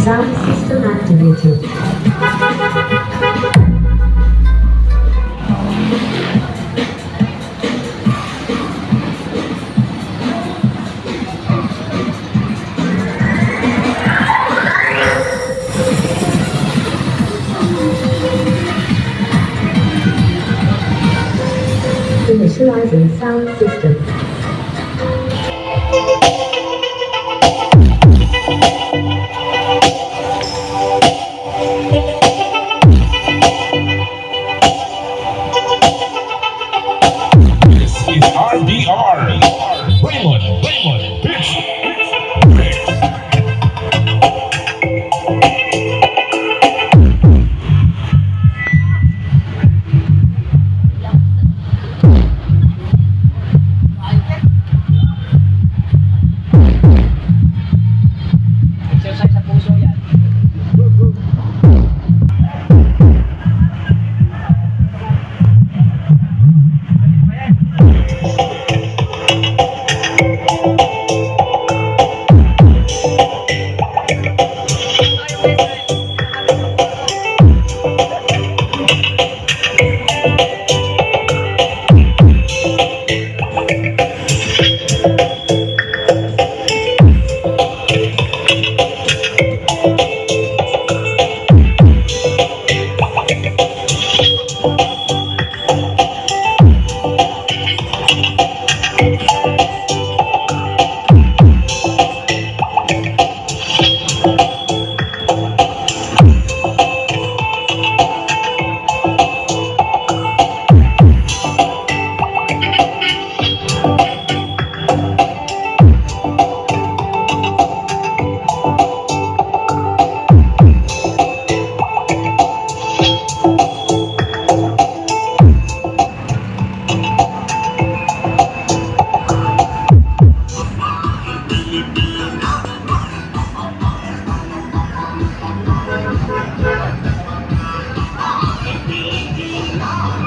Sound system activated. Initializing sound system. This is RBR. Raymond, Pitch. Exercise sa puso yan.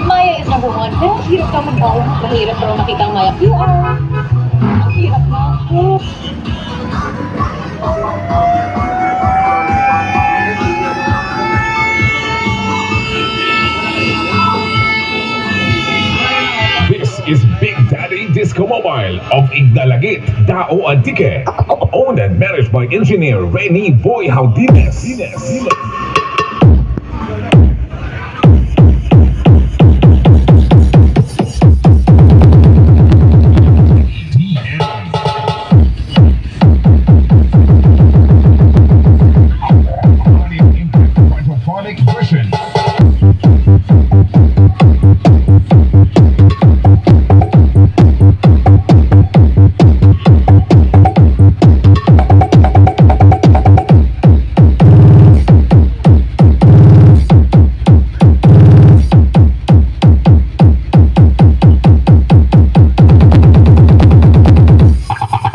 Maya is number one. Pero hirap ka mag-out. Mahirap pero makita ang Maya QR. Ang hirap na. This is Big Daddy Disco Mobile of Ignalagit, Dao Antique. Owned and managed by engineer Rene Boy Haudines. Microphonic version.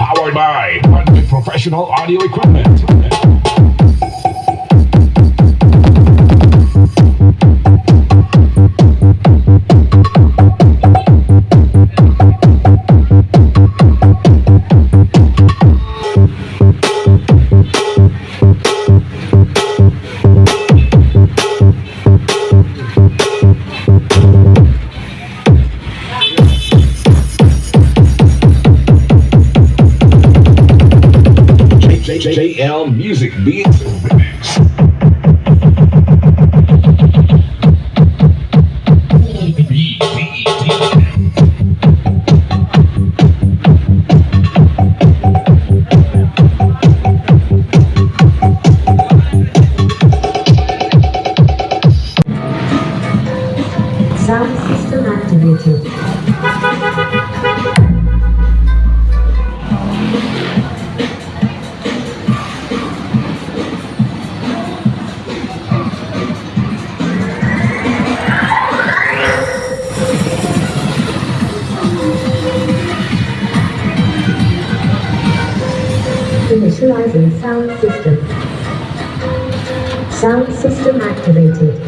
Powered by professional audio equipment. JL Music Beats Remix. Sound system activated. Initializing sound system. Sound system activated.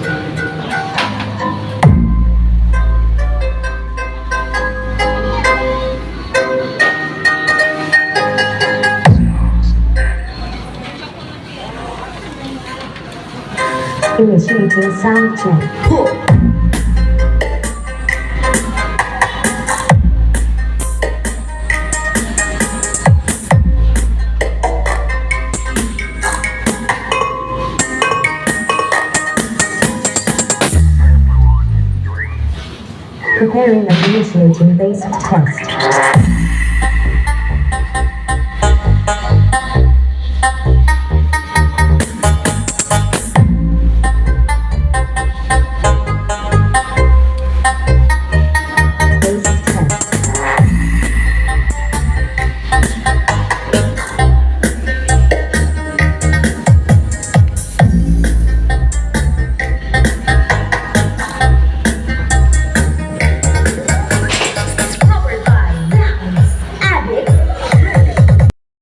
Initiating sound check. Preparing and initiating basic test.